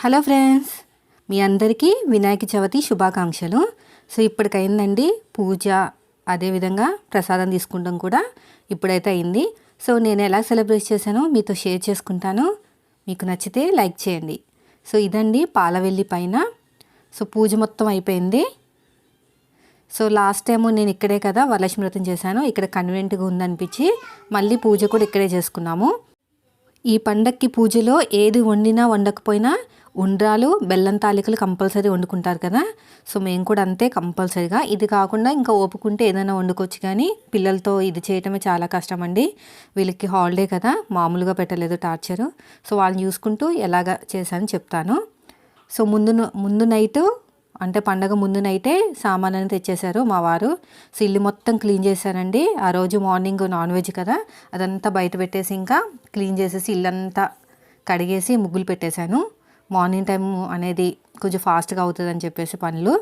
Hello friends, మీ అందరికీ వినాయక చవితి శుభాకాంక్షలు. So ఇప్పటికైందండి పూజ, అదేవిధంగా ప్రసాదం తీసుకుంటాం కూడా ఇప్పుడైతే అయింది. సో నేను ఎలా సెలబ్రేట్ చేశానో మీతో షేర్ చేసుకుంటాను. మీకు నచ్చితే లైక్ చేయండి. సో ఇదండి పాలవెల్లి పైన. సో పూజ మొత్తం అయిపోయింది. సో లాస్ట్ టైము నేను ఇక్కడే కదా వరలక్ష్మి వ్రతం చేశాను. ఇక్కడ కన్వీనియంట్గా ఉందనిపించి మళ్ళీ పూజ కూడా ఇక్కడే చేసుకున్నాము. ఈ పండక్కి పూజలో ఏది వండినా వండకపోయినా ఉండ్రాలు, బెల్లం తాలికలు కంపల్సరీ వండుకుంటారు కదా. సో మేము కూడా అంతే, కంపల్సరీగా. ఇది కాకుండా ఇంకా ఓపుకుంటే ఏదైనా వండుకోవచ్చు, కానీ పిల్లలతో ఇది చేయటమే చాలా కష్టం అండి. వీళ్ళకి హాలిడే కదా, మామూలుగా పెట్టలేదు టార్చరు. సో వాళ్ళని చూసుకుంటూ ఎలాగ చేశాను చెప్తాను. సో ముందు నైటు, అంటే పండగ ముందు నైటే సామాన్ అని తెచ్చేశారు మా వారు. సో ఇల్లు మొత్తం క్లీన్ చేశారండి. ఆ రోజు మార్నింగ్ నాన్ వెజ్ కదా, అదంతా బయట పెట్టేసి ఇంకా క్లీన్ చేసేసి ఇల్లంతా కడిగేసి ముగ్గులు పెట్టేశాను. మార్నింగ్ టైం అనేది కొంచెం ఫాస్ట్గా అవుతుందని చెప్పేసి పనులు.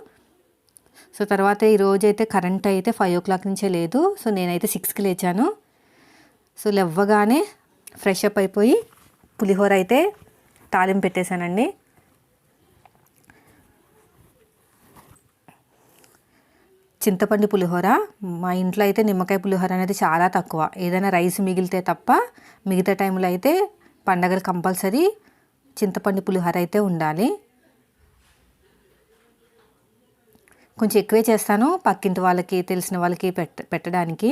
సో తర్వాత ఈరోజు అయితే కరెంట్ అయితే 5 o'clock నుంచే లేదు. సో నేనైతే 6కి లేచాను. సో లేవగానే ఫ్రెష్ అప్ అయిపోయి పులిహోర అయితే తాలింపు పెట్టేశానండి. చింతపండు పులిహోర. మా ఇంట్లో అయితే నిమ్మకాయ పులిహోర అనేది చాలా తక్కువ. ఏదైనా రైస్ మిగిలితే తప్ప మిగతా టైంలో అయితే పండగలు కంపల్సరీ చింతపండు పులిహోర అయితే ఉండాలి. కొంచెం ఎక్కువే చేస్తాను పక్కింటి వాళ్ళకి, తెలిసిన వాళ్ళకి పెట్టడానికి.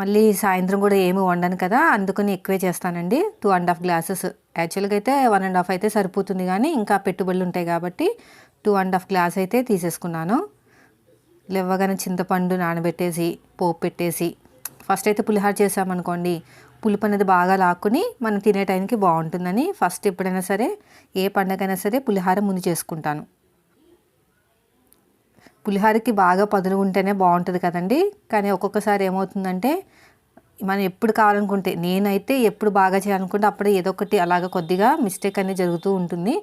మళ్ళీ సాయంత్రం కూడా ఏమి వండను కదా, అందుకని ఎక్కువే చేస్తానండి. 2.5 glasses. యాక్చువల్గా అయితే 1.5 అయితే సరిపోతుంది, కానీ ఇంకా పెట్టుబడులు ఉంటాయి కాబట్టి 2.5 glass అయితే తీసేసుకున్నాను. లేవగానే చింతపండు నానబెట్టేసి పోపు పెట్టేసి ఫస్ట్ అయితే పులిహోర చేసామనుకోండి, పులుపు అనేది బాగా లాక్కుని మనం తినే టైంకి బాగుంటుందని ఫస్ట్ ఎప్పుడైనా సరే, ఏ పండగైనా సరే పులిహోర ముందు చేసుకుంటాను. పులిహోరకి బాగా పదును ఉంటేనే బాగుంటుంది కదండి. కానీ ఒక్కొక్కసారి ఏమవుతుందంటే, మనం ఎప్పుడు కావాలనుకుంటే, నేనైతే ఎప్పుడు బాగా చేయాలనుకుంటే అప్పుడే ఏదో ఒకటి అలాగ కొద్దిగా మిస్టేక్ అనేది జరుగుతూ ఉంటుంది.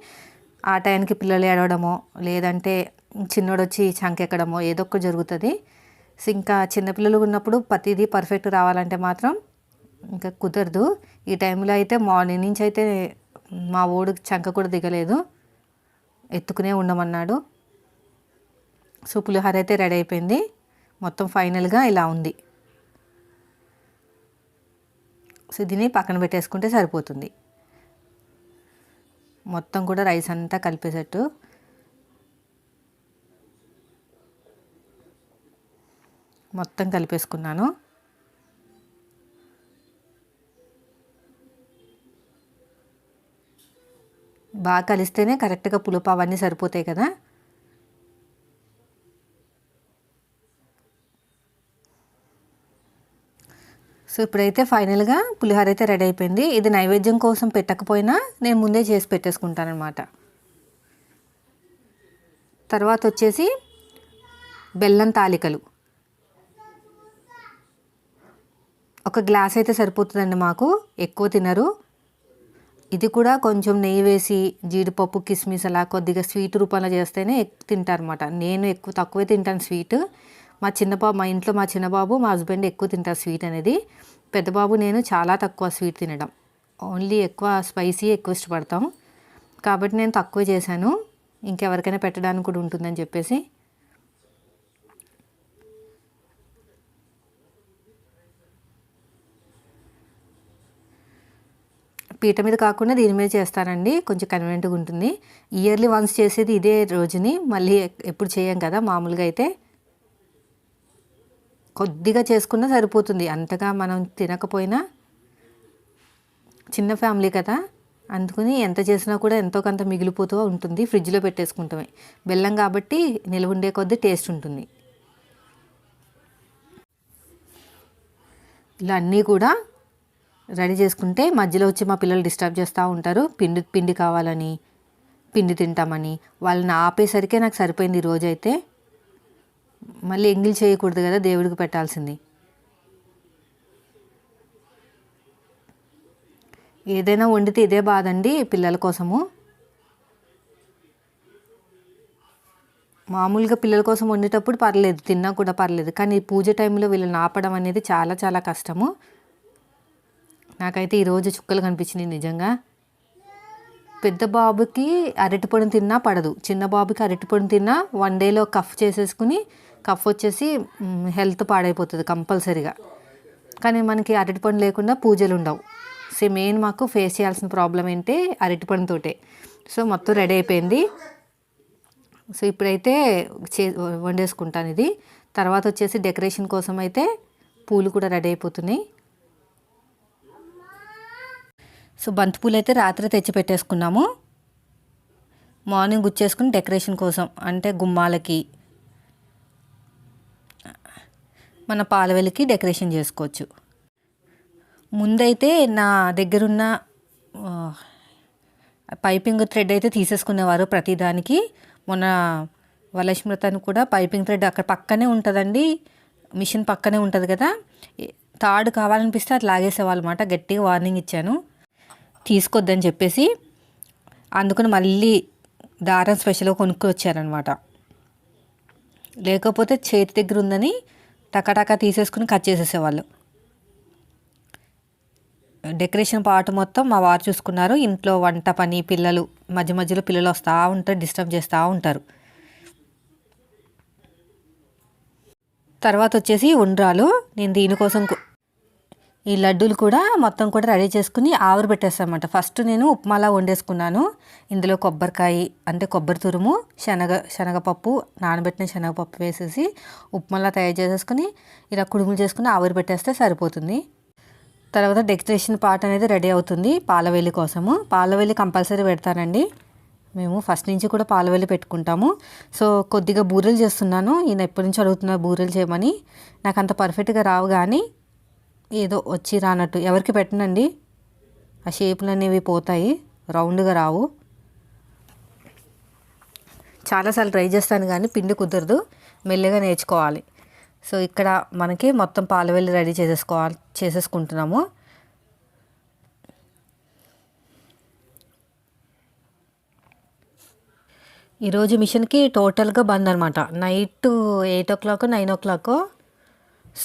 ఆ టైంకి పిల్లలు ఏడవడమో, లేదంటే చిన్నోడు వచ్చి చంకెక్కడమో ఏదో ఒకటి జరుగుతుంది. సో ఇంకా చిన్నపిల్లలు ఉన్నప్పుడు ప్రతిదీ పర్ఫెక్ట్ రావాలంటే మాత్రం ఇంకా కుదరదు. ఈ టైంలో అయితే మార్నింగ్ నుంచి అయితే మా ఓడు చంక కూడా దిగలేదు, ఎత్తుకునే ఉండమన్నాడు. సో పులిహోర అయితే రెడీ అయిపోయింది. మొత్తం ఫైనల్గా ఇలా ఉంది. సో దీన్ని పక్కన పెట్టేసుకుంటే సరిపోతుంది. మొత్తం కూడా రైస్ అంతా కలిపేసట్టు మొత్తం కలిపేసుకున్నాను. బాగా కలిస్తేనే కరెక్ట్గా పులుపు అవన్నీ సరిపోతాయి కదా. సో ఇప్పుడైతే ఫైనల్గా పులిహోర అయితే రెడీ అయిపోయింది. ఇది నైవేద్యం కోసం పెట్టకపోయినా నేను ముందే చేసి పెట్టేసుకుంటాను అనమాట. తర్వాత వచ్చేసి బెల్లం తాలికలు. 1 glass అయితే సరిపోతుందండి మాకు, ఎక్కువ తినరు. ఇది కూడా కొంచెం నెయ్యి వేసి జీడిపప్పు, కిస్మిస్ అలా కొద్దిగా స్వీట్ రూపంలో చేస్తేనే తింటారనమాట. నేను తక్కువే తింటాను స్వీట్. మా ఇంట్లో మా చిన్నబాబు, మా హస్బెండ్ ఎక్కువ తింటారు స్వీట్ అనేది. పెద్దబాబు నేను చాలా తక్కువ స్వీట్ తినడం, ఓన్లీ ఎక్కువ స్పైసీ ఎక్కువ ఇష్టపడతాం. కాబట్టి నేను తక్కువ చేశాను, ఇంకెవరికైనా పెట్టడానికి కూడా ఉంటుందని చెప్పేసి. పీట మీద కాకుండా దీని మీద చేస్తానండి, కొంచెం కన్వీనియంట్గా ఉంటుంది. ఇయర్లీ వన్స్ చేసేది ఇదే రోజుని, మళ్ళీ ఎప్పుడు చేయం కదా. మామూలుగా అయితే కొద్దిగా చేసుకున్నా సరిపోతుంది, అంతగా మనం తినకపోయినా. చిన్న ఫ్యామిలీ కదా, అందుకని ఎంత చేసినా కూడా ఎంతో కొంత మిగిలిపోతూ ఉంటుంది. ఫ్రిడ్జ్లో పెట్టేసుకుంటామే. బెల్లం కాబట్టి నిల్వ ఉండే కొద్దీ టేస్ట్ ఉంటుంది. ఇలా అన్నీ కూడా రెడీ చేసుకుంటే మధ్యలో వచ్చి మా పిల్లలు డిస్టర్బ్ చేస్తూ ఉంటారు. పిండి కావాలని, పిండి తింటామని. వాళ్ళని ఆపేసరికే నాకు సరిపోయింది ఈరోజైతే. మళ్ళీ ఎంగిల్ చేయకూడదు కదా, దేవుడికి పెట్టాల్సింది. ఏదైనా వండితే ఇదే బాధ అండి పిల్లల కోసము. మామూలుగా పిల్లల కోసం వండేటప్పుడు పర్లేదు, తిన్నా కూడా పర్లేదు, కానీ పూజ టైంలో వీళ్ళని ఆపడం అనేది చాలా చాలా కష్టము. నాకైతే ఈరోజు చుక్కలు కనిపించినాయి నిజంగా. పెద్ద బాబుకి అరటిపండు తిన్నా పడదు, చిన్న బాబుకి అరటిపండు తిన్నా 1 డేలో కఫ్ చేసేసుకుని కఫ్ వచ్చేసి హెల్త్ పాడైపోతుంది కంపల్సరీగా. కానీ మనకి అరటిపండు లేకుండా పూజలు ఉండవు. సో మెయిన్ మాకు ఫేస్ చేయాల్సిన ప్రాబ్లం ఏంటి అరటిపండుతోటే. సో మొత్తం రెడీ అయిపోయింది. సో ఇప్పుడైతే వండేసుకుంటాను ఇది. తర్వాత వచ్చేసి డెకరేషన్ కోసం అయితే పూలు కూడా రెడీ అయిపోతున్నాయి. సో బంతిపూలు అయితే రాత్రి తెచ్చి పెట్టేసుకున్నాము. మార్నింగ్ గుచ్చేసుకుని డెకరేషన్ కోసం, అంటే గుమ్మాలకి మన పాలవెల్లికి డెకరేషన్ చేసుకోవచ్చు. ముందైతే నా దగ్గరున్న పైపింగ్ థ్రెడ్ అయితే తీసేసుకునేవారు ప్రతిదానికి. మొన్న వరలక్ష్మీవ్రతానికి కూడా పైపింగ్ థ్రెడ్ అక్కడ పక్కనే ఉంటుందండి, మిషన్ పక్కనే ఉంటుంది కదా, తాడు కావాలనిపిస్తే అది లాగేసేవాళ్ళు అన్నమాట. గట్టిగా వార్నింగ్ ఇచ్చాను తీసుకొద్దని చెప్పేసి. అందుకని మళ్ళీ దారం స్పెషల్గా కొనుక్కొని వచ్చారనమాట. లేకపోతే చేతి దగ్గర ఉందని టకాటకా తీసేసుకుని కట్ చేసేసేవాళ్ళు. డెకరేషన్ పార్ట్ మొత్తం మా వారు చూసుకున్నారు. ఇంట్లో వంట పని, పిల్లలు మధ్య మధ్యలో పిల్లలు వస్తూ ఉంటారు, డిస్టర్బ్ చేస్తూ ఉంటారు. తర్వాత వచ్చేసి ఉండ్రాలు. నేను దీనికోసం ఈ లడ్డూలు కూడా మొత్తం కూడా రెడీ చేసుకుని ఆవిరి పెట్టేస్తాను అన్నమాట. ఫస్ట్ నేను ఉప్మాలా వండేసుకున్నాను. ఇందులో కొబ్బరికాయ అంటే కొబ్బరి తురుము, శనగపప్పు, నానబెట్టిన శనగపప్పు వేసేసి ఉప్మాలా తయారు చేసేసుకుని ఇలా కుడుములు చేసుకుని ఆవిరి పెట్టేస్తే సరిపోతుంది. తర్వాత డెకరేషన్ పార్ట్ అనేది రెడీ అవుతుంది పాలవెల్లి కోసము. పాలవెల్లి కంపల్సరీ పెడతానండి, మేము ఫస్ట్ నుంచి కూడా పాలవెల్లి పెట్టుకుంటాము. సో కొద్దిగా బూరెలు చేస్తున్నాను. ఈయన ఎప్పటి నుంచి అడుగుతున్నారు బూరెలు చేయమని. నాకు అంత పర్ఫెక్ట్గా రావు, కానీ ఏదో వచ్చి రానట్టు ఎవరికి పెట్టనండి. ఆ షేపులు అనేవి పోతాయి, రౌండ్గా రావు. చాలాసార్లు ట్రై చేస్తాను కానీ పిండి కుదరదు, మెల్లగా నేర్చుకోవాలి. సో ఇక్కడ మనకి మొత్తం పాలవెల్లి రెడీ చేసేసుకుంటున్నాము. ఈరోజు మిషన్కి టోటల్గా బంద్ అనమాట. నైట్ 8 o'clock 9 o'clock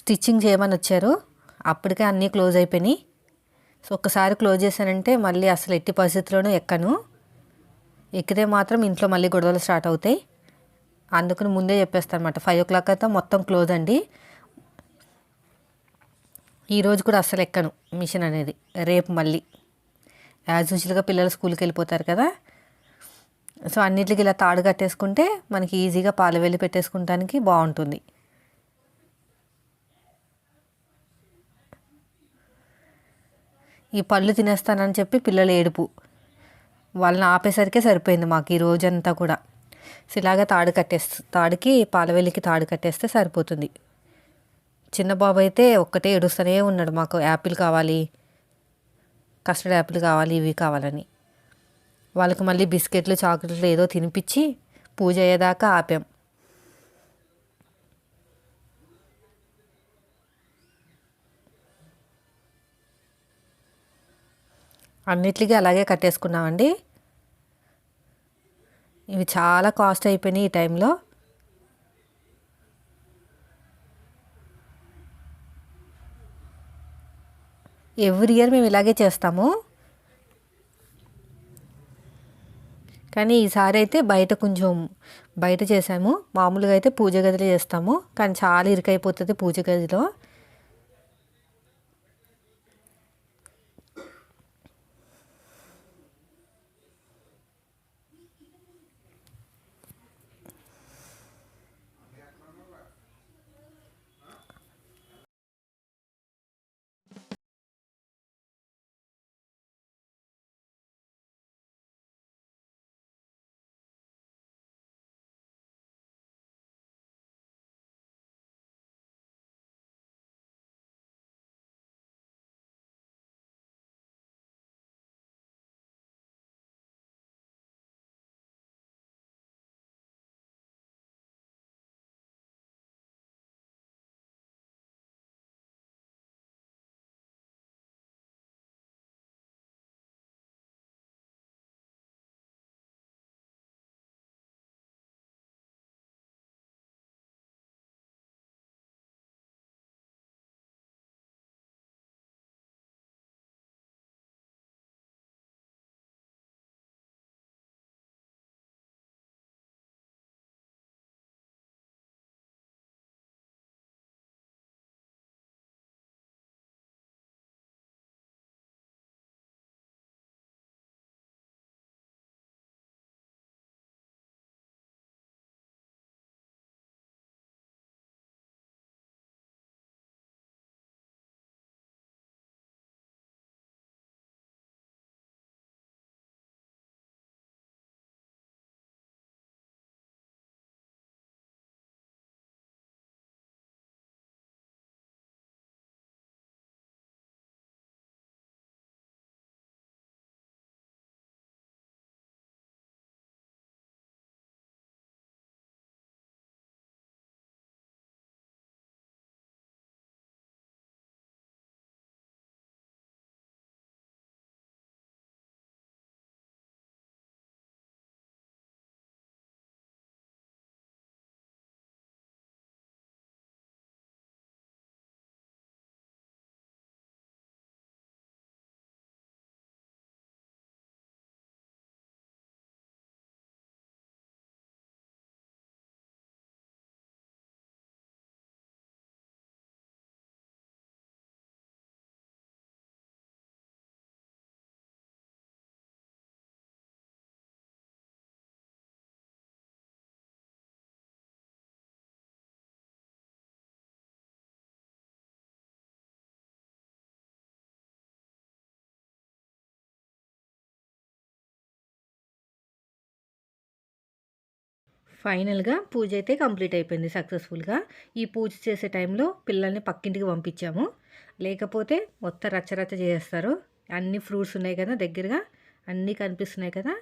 స్టిచ్చింగ్ చేయమని వచ్చారు. అప్పటికే అన్నీ క్లోజ్ అయిపోయినాయి. సో ఒక్కసారి క్లోజ్ చేశానంటే మళ్ళీ అసలు ఎట్టి పరిస్థితుల్లోనూ ఎక్కను. ఎక్కితే మాత్రం ఇంట్లో మళ్ళీ గొడవలు స్టార్ట్ అవుతాయి. అందుకని ముందే చెప్పేస్తాను అనమాట. 5 o'clock అయితే మొత్తం క్లోజ్ అండి. ఈరోజు కూడా అస్సలు ఎక్కను మిషన్ అనేది. రేపు మళ్ళీ యాజ్ యూజువల్గా పిల్లలు స్కూల్కి వెళ్ళిపోతారు కదా. సో అన్నిటికి ఇలా తాడు కట్టేసుకుంటే మనకి ఈజీగా పాలవెల్లి పెట్టేసుకుంటానికి బాగుంటుంది. ఈ పళ్ళు తినేస్తానని చెప్పి పిల్లలు ఏడుపు, వాళ్ళని ఆపేసరికే సరిపోయింది మాకు ఈ రోజంతా కూడా. సో ఇలాగ తాడుకి పాలవెల్లికి తాడు కట్టేస్తే సరిపోతుంది. చిన్న బాబు అయితే ఒక్కటే ఏడుస్తూనే ఉన్నాడు, మాకు యాపిల్ కావాలి, కస్టర్డ్ యాపిల్ కావాలి, ఇవి కావాలని. వాళ్ళకి మళ్ళీ బిస్కెట్లు చాక్లెట్లు ఏదో తినిపించి పూజ అయ్యేదాకా ఆపాం. అన్నిటికీ అలాగే కట్టేసుకున్నామండి. ఇవి చాలా కాస్ట్ అయిపోయినాయి ఈ టైంలో. ఎవ్రీ ఇయర్ మేము ఇలాగే చేస్తాము, కానీ ఈసారి అయితే బయట చేసాము. మామూలుగా అయితే పూజ గదిలో చేస్తాము, కానీ చాలా ఇరుకైపోతుంది పూజ గదిలో. ఫైనల్గా పూజ అయితే కంప్లీట్ అయిపోయింది సక్సెస్ఫుల్గా. ఈ పూజ చేసే టైంలో పిల్లల్ని పక్కింటికి పంపించాము, లేకపోతే మొత్తం రచ్చరచ్చ చేస్తారు. అన్ని ఫ్రూట్స్ ఉన్నాయి కదా దగ్గరగా, అన్నీ కనిపిస్తున్నాయి కదా,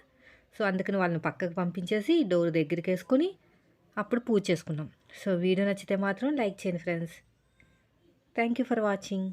సో అందుకని వాళ్ళని పక్కకు పంపించేసి డోర్ దగ్గరికి వేసుకొని అప్పుడు పూజ చేసుకున్నాం. సో వీడియో నచ్చితే మాత్రం లైక్ చేయండి friends. Thank you for watching.